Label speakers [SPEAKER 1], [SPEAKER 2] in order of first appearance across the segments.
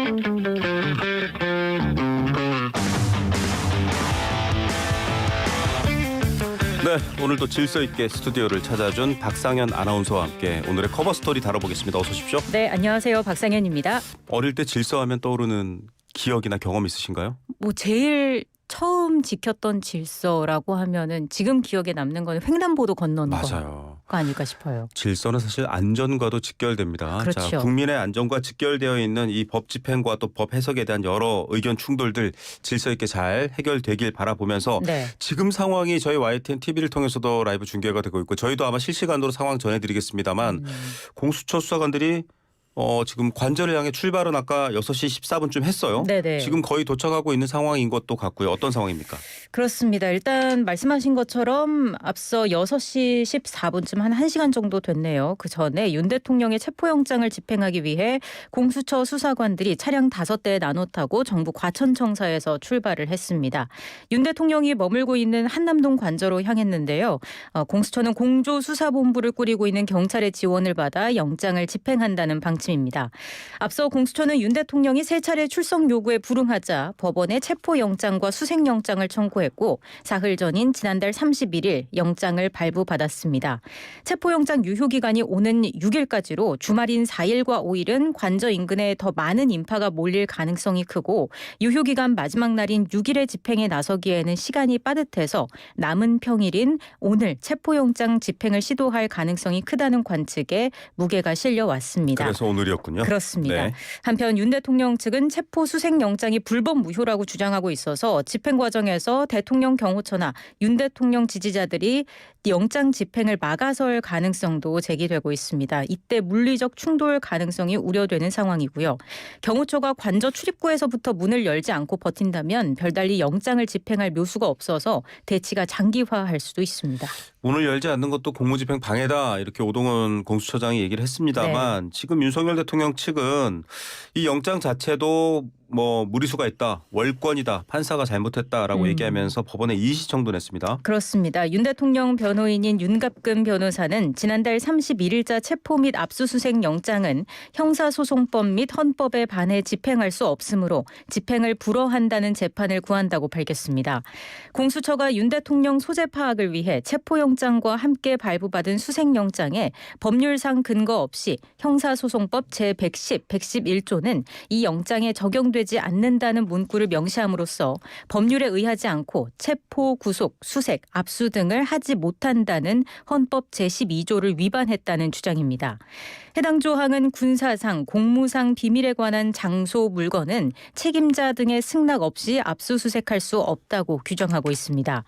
[SPEAKER 1] 네, 오늘도 질서 있게 스튜디오를 찾아준 박상현 아나운서와 함께 오늘의 커버 스토리 다뤄보겠습니다. 어서 오십시오.
[SPEAKER 2] 네, 안녕하세요. 박상현입니다.
[SPEAKER 1] 어릴 때 질서하면 떠오르는 기억이나 경험 있으신가요?
[SPEAKER 2] 제일 처음 지켰던 질서라고 하면은 지금 기억에 남는 거는 횡단보도 건너는
[SPEAKER 1] 맞아요.
[SPEAKER 2] 거가 아닐까 싶어요.
[SPEAKER 1] 질서는 사실 안전과도 직결됩니다.
[SPEAKER 2] 그렇죠.
[SPEAKER 1] 자, 국민의 안전과 직결되어 있는 이 법 집행과 또 법 해석에 대한 여러 의견 충돌들 질서 있게 잘 해결되길 바라보면서
[SPEAKER 2] 네.
[SPEAKER 1] 지금 상황이 저희 YTN TV를 통해서도 라이브 중계가 되고 있고 저희도 아마 실시간으로 상황 전해드리겠습니다만 공수처 수사관들이 지금 관저를 향해 출발은 아까 6시 14분쯤 했어요.
[SPEAKER 2] 네네.
[SPEAKER 1] 지금 거의 도착하고 있는 상황인 것도 같고요. 어떤 상황입니까?
[SPEAKER 2] 그렇습니다. 일단 말씀하신 것처럼 앞서 6시 14분쯤 한 1시간 정도 됐네요. 그 전에 윤 대통령의 체포영장을 집행하기 위해 공수처 수사관들이 차량 5대에 나눠 타고 정부 과천청사에서 출발을 했습니다. 윤 대통령이 머물고 있는 한남동 관저로 향했는데요. 공수처는 공조수사본부를 꾸리고 있는 경찰의 지원을 받아 영장을 집행한다는 방침입니다. 앞서 공수처는 윤 대통령이 3차례 출석 요구에 불응하자 법원에 체포영장과 수색영장을 청구했고 사흘 전인 지난달 31일 영장을 발부받았습니다. 체포영장 유효기간이 오는 6일까지로 주말인 4일과 5일은 관저 인근에 더 많은 인파가 몰릴 가능성이 크고 유효기간 마지막 날인 6일에 집행에 나서기에는 시간이 빠듯해서 남은 평일인 오늘 체포영장 집행을 시도할 가능성이 크다는 관측에 무게가 실려왔습니다.
[SPEAKER 1] 그래서 오늘이었군요.
[SPEAKER 2] 그렇습니다.
[SPEAKER 1] 네.
[SPEAKER 2] 한편 윤 대통령 측은 체포 수색 영장이 불법 무효라고 주장하고 있어서 집행 과정에서 대통령 경호처나 윤 대통령 지지자들이 영장 집행을 막아설 가능성도 제기되고 있습니다. 이때 물리적 충돌 가능성이 우려되는 상황이고요. 경호처가 관저 출입구에서부터 문을 열지 않고 버틴다면 별달리 영장을 집행할 묘수가 없어서 대치가 장기화할 수도 있습니다.
[SPEAKER 1] 문을 열지 않는 것도 공무집행 방해다 이렇게 오동훈 공수처장이 얘기를 했습니다만 지금 윤석열 대통령 측은 이 영장 자체도 무리수가 있다, 월권이다, 판사가 잘못했다라고 얘기하면서 법원에 이의신청도 냈습니다.
[SPEAKER 2] 그렇습니다. 윤 대통령 변호인인 윤갑근 변호사는 지난달 31일자 체포 및 압수수색 영장은 형사소송법 및 헌법에 반해 집행할 수 없으므로 집행을 불허한다는 재판을 구한다고 밝혔습니다. 공수처가 윤 대통령 소재 파악을 위해 체포영장과 함께 발부받은 수색영장에 법률상 근거 없이 형사소송법 제110, 111조는 이 영장에 적용되지 않는다는 문구를 명시함으로써 법률에 의하지 않고 체포, 구속, 수색, 압수 등을 하지 못한다는 헌법 제12조를 위반했다는 주장입니다. 해당 조항은 군사상, 공무상 비밀에 관한 장소, 물건은 책임자 등의 승낙 없이 압수수색할 수 없다고 규정하고 있습니다.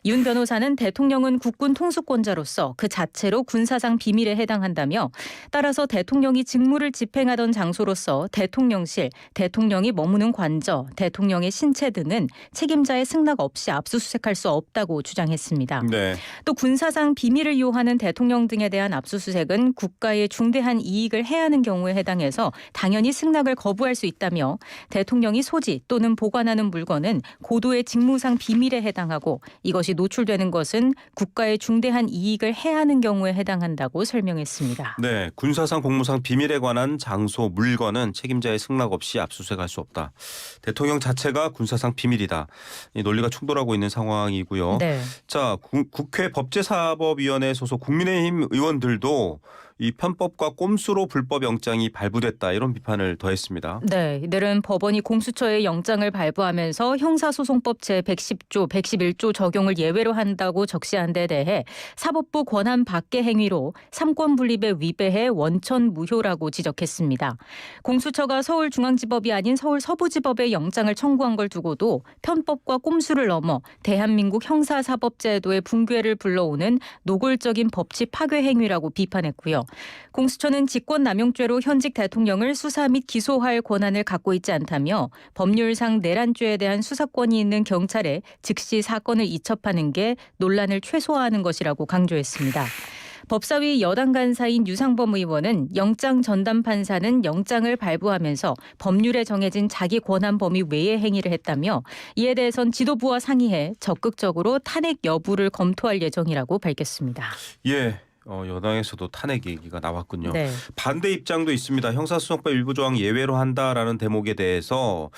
[SPEAKER 2] 윤 변호사는 대통령은 국군 통수권자로서 그 자체로 군사상 비밀에 해당한다며 따라서 대통령이 직무를 집행하던 장소로서 대통령실, 대통령이 머무는 관저, 대통령의 신체 등은 책임자의 승낙 없이 압수수색할 수 없다고 주장했습니다.
[SPEAKER 1] 네.
[SPEAKER 2] 또 군사상 비밀을 요하는 대통령 등에 대한 압수수색은 국가에 중대한 이익을 해하는 경우에 해당해서 당연히 승낙을 거부할 수 있다며 대통령이 소지 또는 보관하는 물건은 고도의 직무상 비밀에 해당하고 이것이 노출되는 것은 국가의 중대한 이익을 해하는 경우에 해당한다고 설명했습니다.
[SPEAKER 1] 네, 군사상 공무상 비밀에 관한 장소, 물건은 책임자의 승낙 없이 압수수색할 수 없다. 대통령 자체가 군사상 비밀이다. 이 논리가 충돌하고 있는 상황이고요.
[SPEAKER 2] 네.
[SPEAKER 1] 자, 국회 법제사법위원회 소속 국민의힘 의원들도 이 편법과 꼼수로 불법 영장이 발부됐다 이런 비판을 더했습니다.
[SPEAKER 2] 네, 이들은 법원이 공수처에 영장을 발부하면서 형사소송법 제110조, 111조 적용을 예외로 한다고 적시한 데 대해 사법부 권한 밖의 행위로 삼권 분립에 위배해 원천 무효라고 지적했습니다. 공수처가 서울중앙지법이 아닌 서울 서부지법에 영장을 청구한 걸 두고도 편법과 꼼수를 넘어 대한민국 형사사법제도의 붕괴를 불러오는 노골적인 법치 파괴 행위라고 비판했고요. 공수처는 직권남용죄로 현직 대통령을 수사 및 기소할 권한을 갖고 있지 않다며 법률상 내란죄에 대한 수사권이 있는 경찰에 즉시 사건을 이첩하는 게 논란을 최소화하는 것이라고 강조했습니다. 법사위 여당 간사인 유상범 의원은 영장 전담 판사는 영장을 발부하면서 법률에 정해진 자기 권한 범위 외의 행위를 했다며 이에 대해선 지도부와 상의해 적극적으로 탄핵 여부를 검토할 예정이라고 밝혔습니다.
[SPEAKER 1] 예. 여당에서도 탄핵 얘기가 나왔군요.
[SPEAKER 2] 네.
[SPEAKER 1] 반대 입장도 있습니다. 형사소송법 일부 조항 예외로 한다라는 대목에 대해서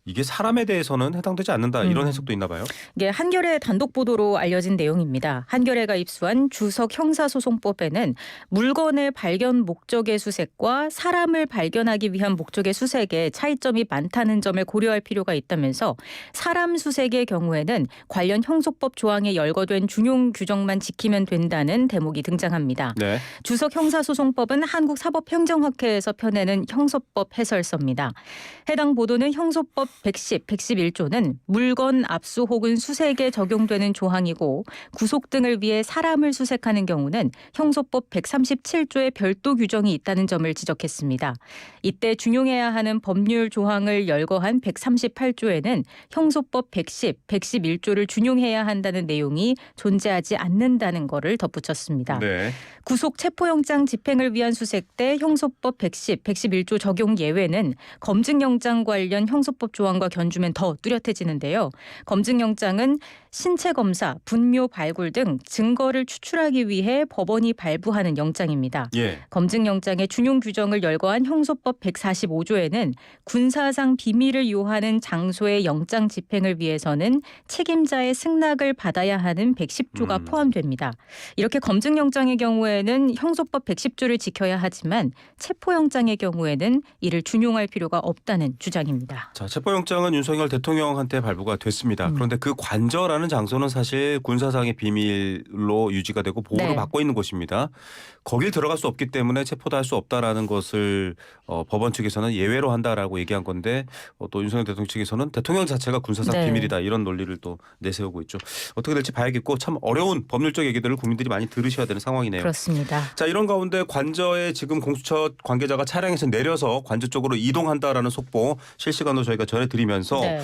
[SPEAKER 1] 이게 사람에 대해서는 해당되지 않는다 이런 해석도 있나 봐요.
[SPEAKER 2] 이게 한겨레 단독 보도로 알려진 내용입니다. 한겨레가 입수한 주석 형사소송법에는 물건의 발견 목적의 수색과 사람을 발견하기 위한 목적의 수색에 차이점이 많다는 점을 고려할 필요가 있다면서 사람 수색의 경우에는 관련 형소법 조항에 열거된 준용 규정만 지키면 된다는 대목이 등장합니다.
[SPEAKER 1] 네.
[SPEAKER 2] 주석 형사소송법은 한국사법행정학회에서 펴내는 형소법 해설서입니다. 해당 보도는 형소법 110, 111조는 물건 압수 혹은 수색에 적용되는 조항이고 구속 등을 위해 사람을 수색하는 경우는 형소법 137조에 별도 규정이 있다는 점을 지적했습니다. 이때 준용해야 하는 법률 조항을 열거한 138조에는 형소법 110, 111조를 준용해야 한다는 내용이 존재하지 않는다는 것을 덧붙였습니다.
[SPEAKER 1] 네.
[SPEAKER 2] 구속 체포영장 집행을 위한 수색 때 형소법 110, 111조 적용 예외는 검증영장 관련 형소법 조항과 견주면 더 뚜렷해지는데요. 검증영장은 신체 검사, 분묘 발굴 등 증거를 추출하기 위해 법원이 발부하는 영장입니다.
[SPEAKER 1] 예.
[SPEAKER 2] 검증영장의 준용 규정을 열거한 형소법 145조에는 군사상 비밀을 요하는 장소의 영장 집행을 위해서는 책임자의 승낙을 받아야 하는 110조가 포함됩니다. 이렇게 검증영장의 경우에는 형소법 110조를 지켜야 하지만 체포영장의 경우에는 이를 준용할 필요가 없다는 주장입니다.
[SPEAKER 1] 자, 체포영장은 윤석열 대통령한테 발부가 됐습니다. 그런데 그 관저라는 장소는 사실 군사상의 비밀로 유지가 되고 보호를
[SPEAKER 2] 네.
[SPEAKER 1] 받고 있는 곳입니다. 거길 들어갈 수 없기 때문에 체포도 할 수 없다라는 것을 법원 측에서는 예외로 한다라고 얘기한 건데 또 윤석열 대통령 측에서는 대통령 자체가 군사상
[SPEAKER 2] 네.
[SPEAKER 1] 비밀이다 이런 논리를 또 내세우고 있죠. 어떻게 될지 봐야겠고 참 어려운 법률적 얘기들을 국민들이 많이 들으셔야 되는 상황이네요.
[SPEAKER 2] 그렇습니다.
[SPEAKER 1] 자, 이런 가운데 관저에 지금 공수처 관계자가 차량에서 내려서 관저 쪽으로 이동한다라는 속보 실시간으로 저희가 전해드리면서
[SPEAKER 2] 네.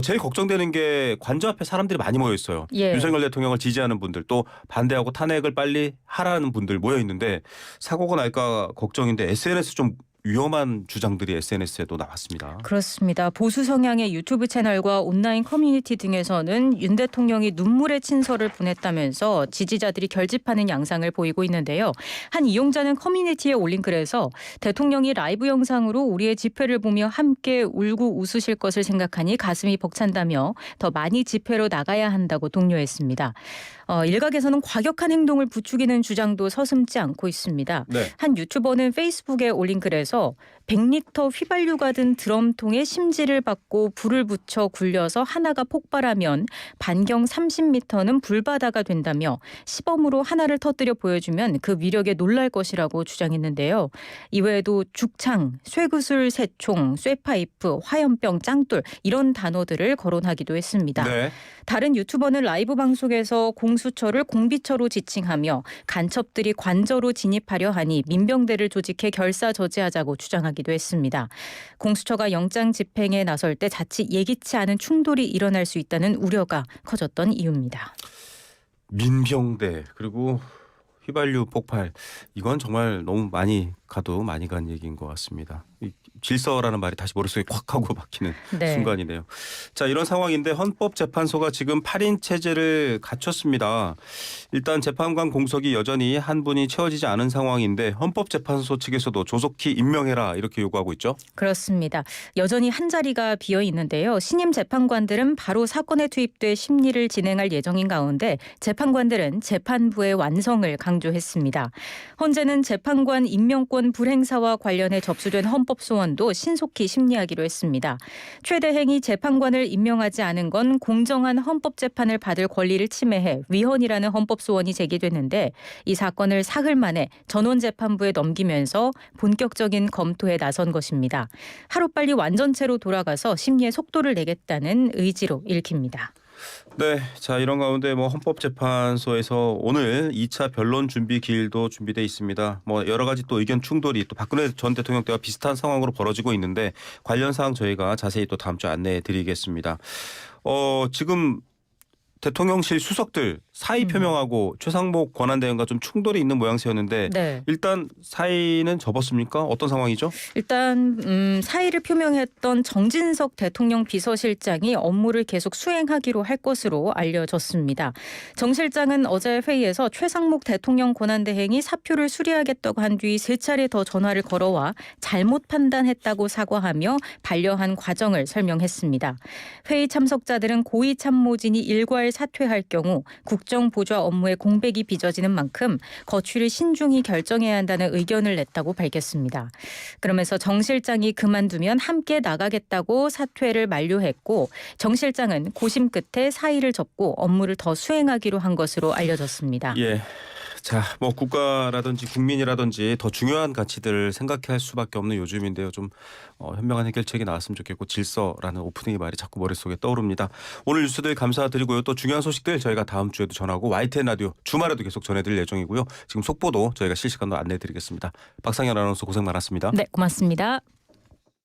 [SPEAKER 1] 제일 걱정되는 게 관저 앞에 사람들이 많이 모여 있어요.
[SPEAKER 2] 예.
[SPEAKER 1] 윤석열 대통령을 지지하는 분들 또 반대하고 탄핵을 빨리 하라는 분들 모여 있는데 사고가 날까 걱정인데 SNS 좀 위험한 주장들이 SNS에도 나왔습니다.
[SPEAKER 2] 그렇습니다. 보수 성향의 유튜브 채널과 온라인 커뮤니티 등에서는 윤 대통령이 눈물의 친서를 보냈다면서 지지자들이 결집하는 양상을 보이고 있는데요. 한 이용자는 커뮤니티에 올린 글에서 대통령이 라이브 영상으로 우리의 집회를 보며 함께 울고 웃으실 것을 생각하니 가슴이 벅찬다며 더 많이 집회로 나가야 한다고 독려했습니다. 일각에서는 과격한 행동을 부추기는 주장도 서슴지 않고 있습니다.
[SPEAKER 1] 네.
[SPEAKER 2] 한 유튜버는 페이스북에 올린 글에서 100리터 휘발유가 든 드럼통에 심지를 받고 불을 붙여 굴려서 하나가 폭발하면 반경 30m는 불바다가 된다며 시범으로 하나를 터뜨려 보여주면 그 위력에 놀랄 것이라고 주장했는데요. 이외에도 죽창, 쇠구슬 새총, 쇠파이프, 화염병, 짱돌 이런 단어들을 거론하기도 했습니다.
[SPEAKER 1] 네.
[SPEAKER 2] 다른 유튜버는 라이브 방송에서 공수처를 공비처로 지칭하며 간첩들이 관저로 진입하려 하니 민병대를 조직해 결사저지하자고 주장하기도 했습니다. 공수처가 영장 집행에 나설 때 자칫 예기치 않은 충돌이 일어날 수 있다는 우려가 커졌던 이유입니다.
[SPEAKER 1] 민병대 그리고 휘발유 폭발 이건 정말 너무 많이 가도 많이 간 얘기인 것 같습니다. 이 질서라는 말이 다시 머릿속에 콱 하고 박히는
[SPEAKER 2] 네.
[SPEAKER 1] 순간이네요. 자, 이런 상황인데 헌법재판소가 지금 8인 체제를 갖췄습니다. 일단 재판관 공석이 여전히 한 분이 채워지지 않은 상황인데 헌법재판소 측에서도 조속히 임명해라 이렇게 요구하고 있죠.
[SPEAKER 2] 그렇습니다. 여전히 한 자리가 비어 있는데요. 신임 재판관들은 바로 사건에 투입돼 심리를 진행할 예정인 가운데 재판관들은 재판부의 완성을 강조했습니다. 헌재는 재판관 임명권 불행사와 관련해 접수된 헌법소원도 신속히 심리하기로 했습니다. 최대 행위 재판관을 임명하지 않은 건 공정한 헌법재판을 받을 권리를 침해해 위헌이라는 헌법소원이 제기됐는데 이 사건을 사흘 만에 전원재판부에 넘기면서 본격적인 검토에 나선 것입니다. 하루빨리 완전체로 돌아가서 심리에 속도를 내겠다는 의지로 읽힙니다.
[SPEAKER 1] 네, 자 이런 가운데 헌법재판소에서 오늘 2차 변론 준비 기일도 준비돼 있습니다. 여러 가지 또 의견 충돌이 또 박근혜 전 대통령 때와 비슷한 상황으로 벌어지고 있는데 관련 사항 저희가 자세히 또 다음 주에 안내해 드리겠습니다. 지금 대통령실 수석들 사의 표명하고 최상목 권한대행과 좀 충돌이 있는 모양새였는데
[SPEAKER 2] 네.
[SPEAKER 1] 일단 사의는 접었습니까? 어떤 상황이죠?
[SPEAKER 2] 일단 사의를 표명했던 정진석 대통령 비서실장이 업무를 계속 수행하기로 할 것으로 알려졌습니다. 정 실장은 어제 회의에서 최상목 대통령 권한대행이 사표를 수리하겠다고 한 뒤 3차례 더 전화를 걸어와 잘못 판단했다고 사과하며 반려한 과정을 설명했습니다. 회의 참석자들은 고위 참모진이 일괄 사퇴할 경우 국정보좌 업무에 공백이 빚어지는 만큼 거취를 신중히 결정해야 한다는 의견을 냈다고 밝혔습니다. 그러면서 정 실장이 그만두면 함께 나가겠다고 사퇴를 만료했고 정 실장은 고심 끝에 사의를 접고 업무를 더 수행하기로 한 것으로 알려졌습니다.
[SPEAKER 1] 예. 자, 뭐 국가라든지 국민이라든지 더 중요한 가치들을 생각할 수밖에 없는 요즘인데요. 좀 현명한 해결책이 나왔으면 좋겠고 질서라는 오프닝의 말이 자꾸 머릿속에 떠오릅니다. 오늘 뉴스들 감사드리고요. 또 중요한 소식들 저희가 다음 주에도 전하고 YTN 라디오 주말에도 계속 전해드릴 예정이고요. 지금 속보도 저희가 실시간으로 안내해드리겠습니다. 박상현 아나운서 고생 많았습니다.
[SPEAKER 2] 네, 고맙습니다.